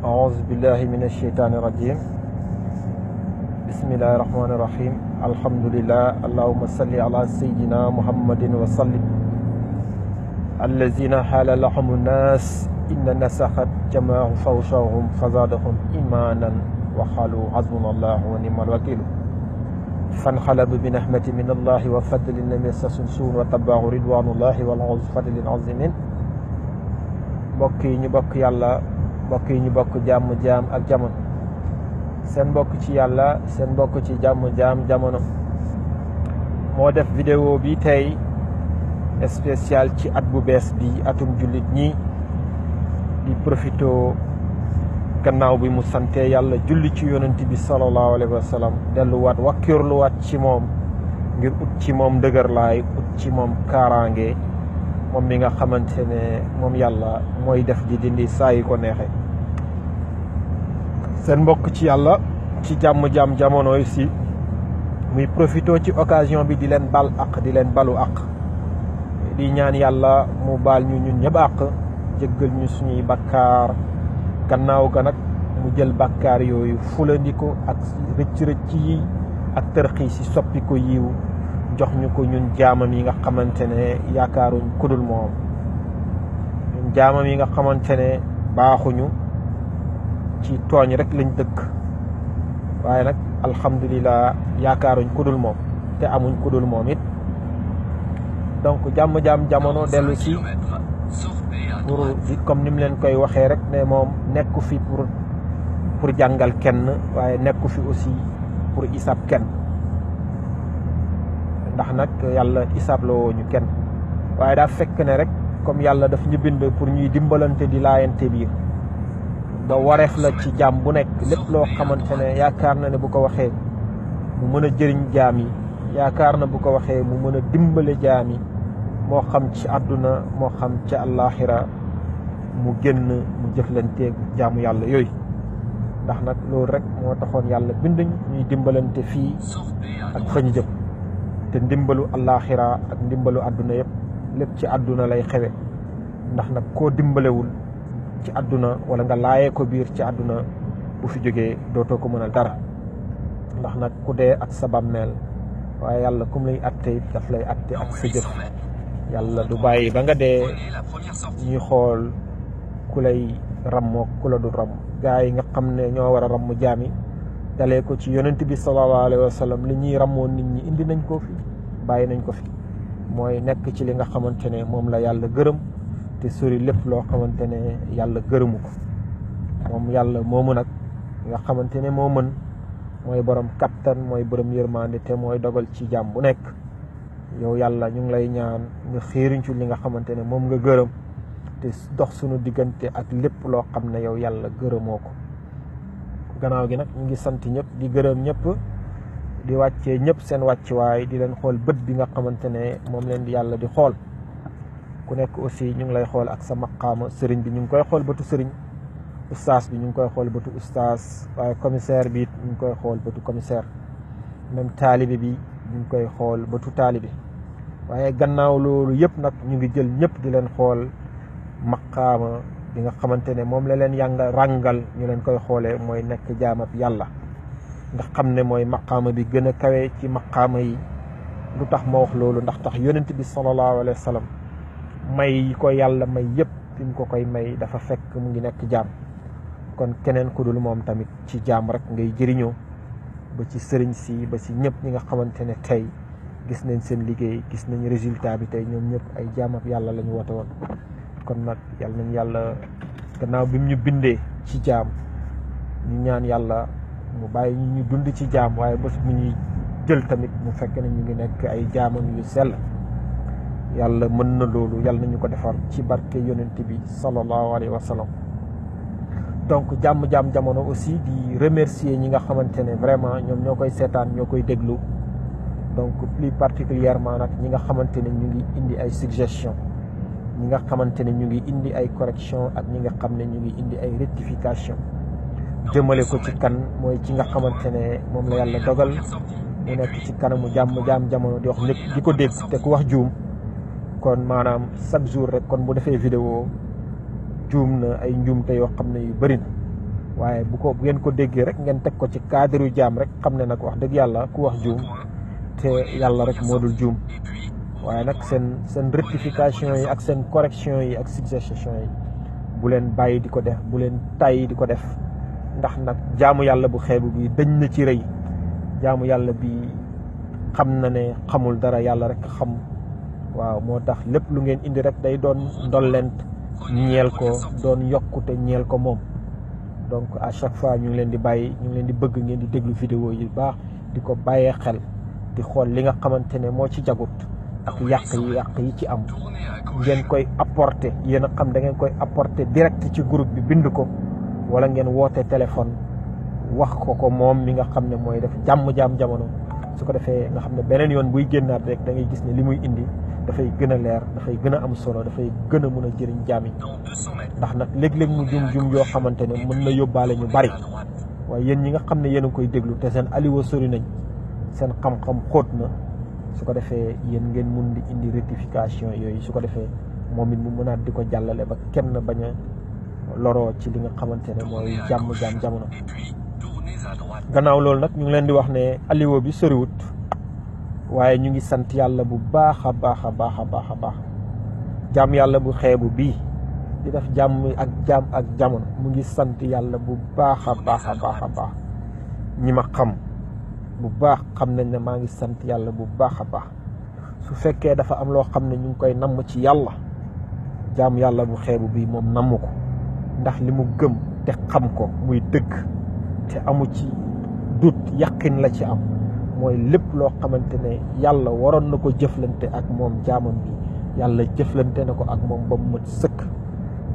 أعوذ بالله من الشيطان الرجيم بسم الله الرحمن الرحيم الحمد لله اللهم صل على سيدنا محمد وسلم الذين حال لهم الناس إن نسخت جماع فوشهم فزادهم إيمانا وقالوا حسبنا الله ونعم الوكيل فانقلبوا بنعمة من الله وفضل لم يمسسهم سوء واتبعوا رضوان الله والعز فضل عظيم mbokk yi ñu bokk yàlla mbokk yi ñu bokk jàmm jaam ak jamono seen mbokk ci yàlla seen mbokk ci jàmm jaam jamono moo def vidéo bi tey spécial ci at bu bees bi atum jullit ñi di profito gannaaw bi mu sante yàlla julli ci yonent bi sallallahu alayhi wa sallam delluwaat wakkirluwaat ci moom ngir ut ci moom dëgër laay ut ci moom kaaraange moom mi nga xamante ne moom yàlla mooy def di dindi saa yi ko neexe seen mbokk ci yàlla ci jàmm jamono si muy profito ci occasion bi di leen bal ak di leen balu ak di ñaan yàlla mu baal ñu ñun ñëpp ak jéggal ñu suñuy bakkaar gannaaw ga nag mu jël bakkaar yooyu fulandiko ak rëcc yi ak tërxi si soppi ko yiw jox ñu ko ñun jaamam yi nga xamante ne yaakaaruñ kudul moom ñun jaamam yi nga xamante ne baaxuñu ci tooñ rek lañ dëkk waaye nag alhamdulilah yaakaaruñ kudul moom te amuñ kudul moom it donc jàmm jamono dellu si pour comme ni mu leen koy waxee rek ne moom nekku fi pour jàngal kenn waaye nekku fi aussi pour isab kenn ndax nag yàlla isabloo ñu kenn waaye daa fekk ne rek comme yàlla daf ñu bind pour ñuy dimbalante di laayante biir ba wareef la ci jaam bu nekk lépp loo xamante ne yaakaar na ne bu ko waxee mu mën a jëriñ jaam yi yaakaar na bu ko waxee mu mën a dimbale jaam yi moo xam ci àdduna moo xam ci àllaaxira mu génn mu jëflanteeg jaamu yàlla yooyu ndax nag loolu rek moo taxoon yàlla binduñ ñuy dimbalante fii ak fa ñu jëm te ndimbalu àllaaxira ak ndimbalu àdduna yëpp lépp ci àdduna lay xewe ndax nag koo dimbalewul ci àdduna wala nga laayee ko biir ci àdduna bu fi jógee dootoo ko mën a dara ndax nag ku dee ak sa bàmmeel waaye yàlla kum lay atte daf lay atte ak sa jëf yàlla du bàyyi ba nga dee ñuy xool ku lay rammoo ku la du ram gaa yi nga xam ne ñoo war a ramm jaami dalee ko ci yonent bi sallallahu alayhi wa sallam li ñuy rammoo nit ñi indi nañ ko fi bàyyi nañ ko fi mooy nekk ci li nga xamante ne moom la yàlla gërëm te sori lépp loo xamante ne yàlla gërëmu ko moom yàlla moomu nag nga xamante ne moo mën mooy borom kattan mooy borom yërmande te mooy dogal ci jàmm bu nekk yow yàlla ñu ngi lay ñaan nga xiiriñ ci li nga xamante ne moom nga gërëm te dox suñu diggante ak lépp loo xam ne yow yàlla gërëmoo ko gannaaw gi nag ñu ngi sant ñëpp di gërëm ñëpp di wàccee ñëpp seen wàccuwaay di leen xool bët bi nga xamante ne moom leen di yàlla di xool ku nekk aussi ñu ngi lay xool ak sa maqaama sëriñ bi ñu ngi koy xool bëtu sëriñ ustaas bi ñu ngi koy xool bëtu ustaas waaye commissaire bi it ñu ngi koy xool bëtu commissaire même taalibe bi ñu ngi koy xool bëtu taalibe waaye gannaaw loolu yëpp nag ñu ngi jël ñëpp di leen xool maqaama bi nga xamante ne moom la leen yànga ràngal ñu leen koy xoolee mooy nekk jaamab yàlla nga xam ne mooy maqaama bi gën a kawe ci maqaama yi lu tax ma wax loolu ndax tax yonent bi sallallahu alayhi wa sallam may yi ko yàlla may yëpp fi mu ko koy may dafa fekk mu ngi nekk jaam kon keneen ku dul moom tamit ci jaam rek ngay jëriñoo ba ci sëriñ si ba ci ñëpp ñi nga xamante ne tey gis nañ seen liggéey gis nañ résultat bi tey ñoom ñëpp ay jaamab yàlla la ñu woote woon kon nag yàlla nañ yàlla gannaaw bi mu ñu bindee ci jaam ñu ñaan yàlla mu bàyyi ñu dund ci jaam waaye bés bu ñuy jël tamit mu fekk ne ñu ngi nekk ay jaamam yu sell yàlla mën na loolu yàlla nañu ko defar ci barke yonent bi sallallahu alayhi wa sallam donc jàmm jamono aussi di remercier ñi nga xamante ne vraiment ñoom ñoo koy seetaan ñoo koy déglu donc plus particulièrement nag ñi nga xamante ne ñu ngi indi ay suggestion ñi nga xamante ne ñu ngi indi ay correction ak ñi nga xam ne ñu ngi indi ay rectification jëmale ko ci kan mooy ci nga xamante ne moom la yàlla dogal mu nekk ci kanamu jàmm jamono di wax lépp di ko dégg te ku wax juum kon maanaam chaque jour rek kon bu defee vidéo juum na ay njuumte yoo xam ne yu bëri na waaye bu ngeen ko déggee rek ngeen teg ko ci cadre yu jaam rek xam ne nag wax dëgg yàlla ku wax juum te yàlla rek moo dul juum. waaye nag seen rectification yi ak seen correction yi ak suggestion yi bu leen bàyyi di ko def bu leen tàyyi di ko def ndax nag jaamu yàlla bu xeebu bi dañ na ci rëy jaamu yàlla bi xam na ne xamul dara yàlla rek xam. waaw moo tax lépp lu ngeen indi rek day doon ndollent ñeel ko doon yokkute ñeel ko moom. donc à chaque fois ñu ngi leen di bàyyi ñu ngi leen di bëgg ngeen di déglu vidéo yi baax di ko bàyyee xel di xool li nga xamante ne moo ci jagut ak yàq yi ci am ngeen koy apporter yéen a xam da ngeen koy apporter direct ci groupe bi bind ko wala ngeen woote téléphone wax ko moom mi nga xam ne mooy def jàmm jamono su ko defee nga xam ne beneen yoon buy génnaat rek da ngay gis ne li muy indi dafay gën a leer dafay gën a am solo dafay gën a mën a jëriñ jaam yi ndax nag léeg-léeg mu jum yoo xamante ne mën na yóbbaale ñu bari waaye yéen ñi nga xam ne yéen a ngi koy déglu te seen aliwa sori nañ seen xam-xam xóot na su ko defee yéen ngeen mun di indi rectification yooyu su ko defee moom it mu mënaat di ko jàllale ba kenn bañ a loroo ci li nga xamante ne mooy jàmm jamono. gannaaw loolu nag ñu ngi leen di wax ne aliwa bi soriwut waaye ñu ngi sant yàlla bu baax a baax jaam yàlla bu xeebu bii di def jàmm ak jamono mu ngi sant yàlla bu baax a baax ñi ma xam bu baax xam nañ ne maa ngi sant yàlla bu baax a baax su fekkee dafa am loo xam ne ñu ngi koy namm ci yàlla jaam yàlla bu xeebu bii moom namm ko ndax li mu gëm te xam ko muy dëgg te amu ci dut yaqin la ci am mooy lépp loo xamante ne yàlla waroon na ko jëflante ak moom jaamam bi yàlla jëflante na ko ak moom ba mu mat sëkk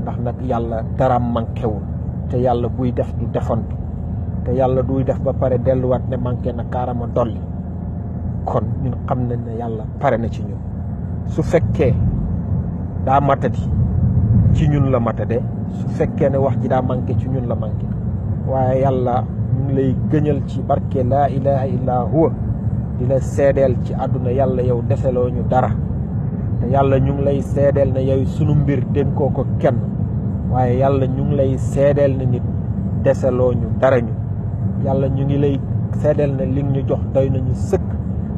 ndax nag yàlla dara manquéwul te yàlla buy def du defantu te yàlla duy def ba pare delluwaat ne manqué na kaarama dolli kon ñun xam nañ ne yàlla pare na ci ñun su fekkee daa matadi ci ñun la matade su fekkee ne wax ji daa manqué ci ñun la manqué waaye yàlla ñu ngi lay gëñal ci barke laa ilaha illa huwa di la seedeel ci àdduna yàlla yow deseloo ñu dara te yàlla ñu ngi lay seedeel ne yow sunu mbir dénkoo ko kenn waaye yàlla ñu ngi lay seedeel ne nit deseloo ñu dara ñu yàlla ñu ngi lay seedeel ne li ñu jox doy nañu sëkk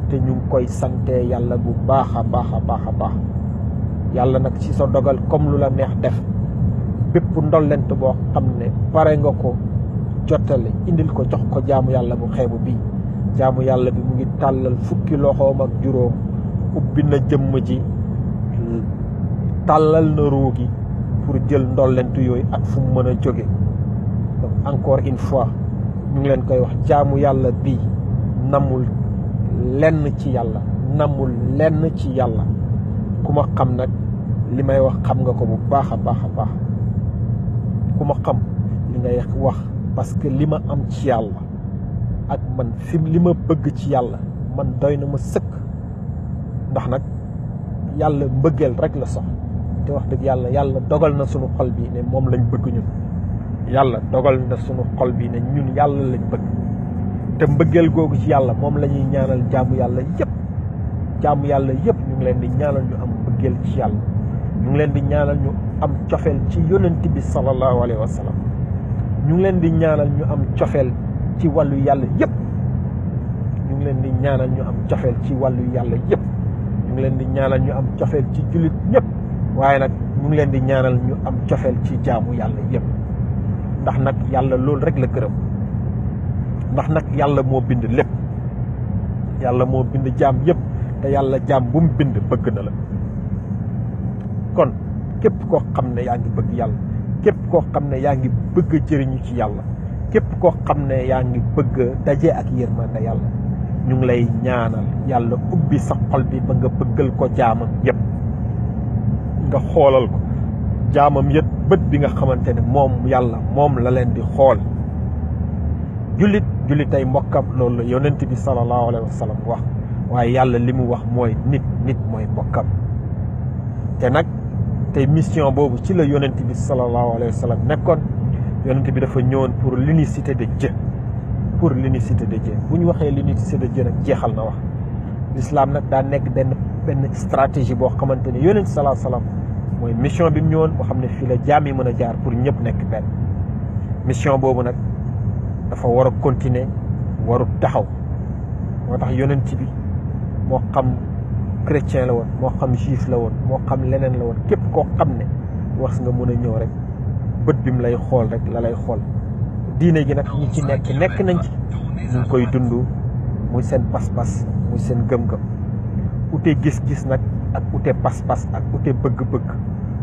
te ñu ngi koy sante yàlla bu baax a baax yàlla nag ci sa dogal comme lu la neex def bépp ndollent boo xam ne pare nga ko jottale indil ko jox ko jaamu yàlla bu xeebu bii jaamu yàlla bi mu ngi tàllal fukki loxoom ak juróom ubbi na jëmm ji tàllal na ruu gi pour jël ndollent yooyu ak fu mu mën a jóge donc encore une fois ñu ngi leen koy wax jaamu yàlla bii namul lenn ci yàlla namul lenn ci yàlla ku ma xam nag li may wax xam nga ko bu baax a baax ku ma xam li ngay wax parce que li ma am ci yàlla ak man fi li ma bëgg ci yàlla man doy na ma sëkk ndax nag yàlla mbëggeel rek la sox te wax dëgg yàlla dogal na sunu xol bi ne moom lañ bëgg ñun yàlla dogal na sunu xol bi ne ñun yàlla lañ bëgg te mbëggeel googu ci yàlla moom la ñuy ñaanal jaamu yàlla yëpp ñu ngi leen di ñaanal ñu am mbëggeel ci yàlla ñu ngi leen di ñaanal ñu am cofeel ci yonent bi sallallahu alayhi wa sallam ñu ngi leen di ñaanal ñu am cofeel ci wàllu yàlla yëpp ñu ngi leen di ñaanal ñu am cofeel ci wàllu yàlla yëpp ñu ngi leen di ñaanal ñu am cofeel ci jullit ñëpp waaye nag ñu ngi leen di ñaanal ñu am cofeel ci jaamu yàlla yëpp ndax nag yàlla loolu rek la gërëm ndax nag yàlla moo bind lépp yàlla moo bind jaam yëpp te yàlla jaam bu mu bind bëgg na la kon képp koo xam ne yaa ngi bëgg yàlla képp koo xam ne yaa ngi bëgg a jëriñu ci yàlla képp koo xam ne yaa ngi bëgg a daje ak yërmande yàlla ñu ngi lay ñaanal yàlla ubbi sa xol bi ba nga bëggal ko jaamam yëpp nga xoolal ko jaamam yëpp bët bi nga xamante ne moom yàlla moom la leen di xool jullit ay mbokkam loolu la yonent bi sallallahu alayhi wa sallam wax waaye yàlla li mu wax mooy nit mooy mbokkam te nag tey mission boobu ci la yonent bi sallallahu alayhi wa sallam nekkoon yonent bi dafa ñëwoon pour l'unicité de Dieu bu ñu waxee l'unicité de Dieu nag jeexal na wax l'islam nag daa nekk benn stratégie boo xamante ne yonent sallallahu alayhi wa sallam mooy mission bi mu ñëwoon boo xam ne fii la jaam yi mën a jaar pour ñëpp nekk benn mission boobu nag dafa war a continuer warut taxaw moo tax yonent bi moo xam chrétien la woon moo xam juif la woon moo xam leneen la woon képp koo xam ne wax nga mën a ñëw rek bët bi mu lay xool rek la lay xool diine gi nag ñi ci nekk nañ ci ñu ngi koy dund muy seen pas-pas muy seen gëm-gëm ute gis-gis nag ak ute pas-pas ak ute bëgg-bëgg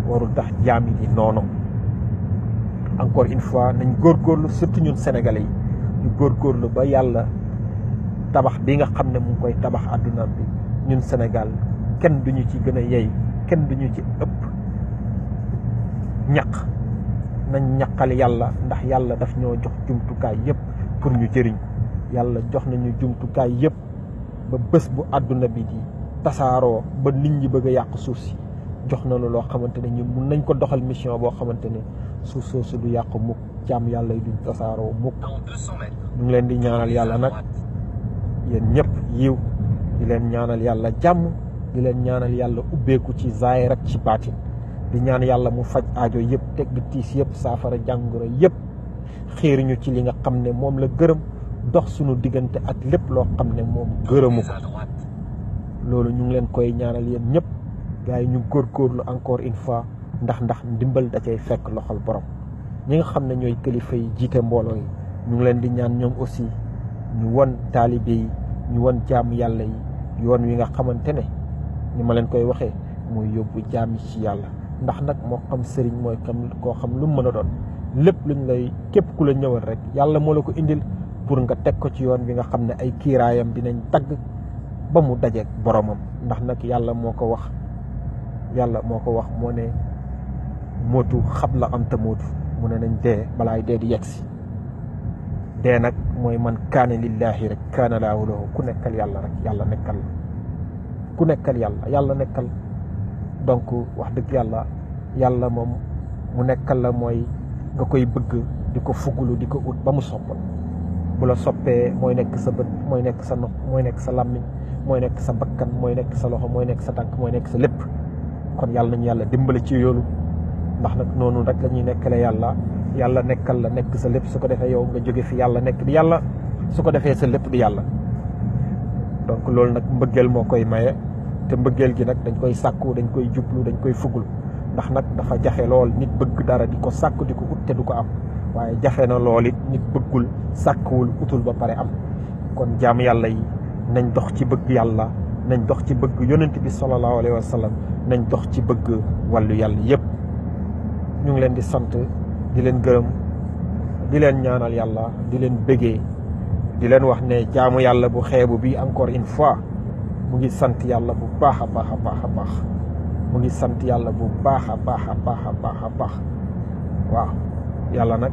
warul tax jaam yi noonu encore une fois nañ góorgóorlu surtout ñun sénégalais yi ñu góorgóorlu ba yàlla tabax bi nga xam ne mu ngi koy tabax àdduna bi ñun Sénégal kenn duñu ci gën a yey kenn duñu ci ëpp ñaq nañ ñaqal yàlla ndax yàlla daf ñoo jox jumtukaay yëpp pour ñu jëriñ yàlla jox nañu jumtukaay yëpp ba bés bu àdduna bi di tasaaroo ba nit ñi bëgg a yàq suuf si jox nañu loo xamante ne ñun mun nañ ko doxal mission boo xamante ne suuf soosu du yàqu mukk jaam yàlla yi duñ tasaaroo mukk ñu ngi leen di ñaanal yàlla nag yéen ñëpp yiw di leen ñaanal yàlla jàmm di leen ñaanal yàlla ubbeeku ci zaahir ak ci baatin di ñaan yàlla mu faj aajo yëpp teg di tiis yëpp saafara jàngoro yëpp xiir ñu ci li nga xam ne moom la gërëm dox suñu diggante ak lépp loo xam ne moom gërëmu ko loolu ñu ngi leen koy ñaanal yéen ñëpp gars yi ñu góorgóorlu encore une fois ndax ndimbal da cay fekk loxol borom ñi nga xam ne ñooy kilifa yi jiite mbooloo yi ñu ngi leen di ñaan ñoom aussi ñu won taalibe yi ñu won jaam yàlla yi yoon wi nga xamante ne ni ma leen koy waxee mooy yóbbu jaam yi ci yàlla ndax nag moo xam sëriñ mooy koo xam lu mu mën a doon lépp luñ lay képp ku la ñëwal rek yàlla moo la ko indil pour nga teg ko ci yoon bi nga xam ne ay kiiraayam dinañ tagg ba mu dajeeg boromam ndax nag yàlla moo ko wax moo ne mootu xab la am ta mootu mu ne nañ dee balaay dee di yegsi dee nag mooy man kaane lillaahi rek kaana laahu lahu ku nekkal yàlla rek yàlla nekkal ku nekkal yàlla nekkal donc wax dëgg yàlla moom mu nekkal la mooy nga koy bëgg di ko fugulu di ko ut ba mu soppal bu la soppee mooy nekk sa bët mooy nekk sa nopp mooy nekk sa làmmiñ mooy nekk sa bakkan mooy nekk sa loxo mooy nekk sa tànk mooy nekk sa lépp kon yàlla nañu yàlla dimbali ci yoolu ndax nag noonu rek la ñuy nekkale yàlla nekkal la nekk sa lépp su ko defee yow nga jóge fi yàlla nekk di yàlla su ko defee sa lépp di yàlla donc loolu nag mbëggeel moo koy maye te mbëggeel gi nag dañ koy sàkku dañ koy jublu dañ koy fugul ndax nag dafa jafe lool nit bëgg dara di ko sàkku di ko ut te du ko am waaye jafe na lool it nit bëggul sàkkuwul utul ba pare am kon jaam yàlla yi nañ dox ci bëgg yàlla nañ dox ci bëgg yonent bi sallallahu alayhi wa sallam nañ dox ci bëgg wàllu yàlla yëpp ñu ngi leen di sant di leen gërëm di leen ñaanal yàlla di leen bëggee di leen wax ne jaamu yàlla bu xeebu bi encore une fois mu ngi sant yàlla bu baax a baax a baax a baax mu ngi sant yàlla bu baax a baax a baax a baax a baax waaw yàlla nag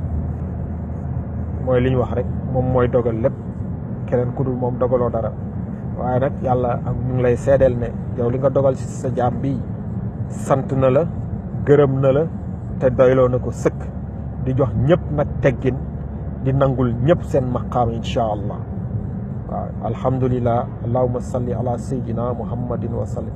mooy li ñu wax rek moom mooy dogal lépp keneen ku dul moom dogaloo dara waaye nag yàlla ak ñu ngi lay seedeel ne yow li nga dogal ci sa jaam bi sant na la gërëm na la te doyloo na ko sëkk di jox ñëpp nag teggin di nangul ñëpp seen maqaam incha allah waaw alhamdulillah allahumma salli ala sayyidina muhammadin wa sallim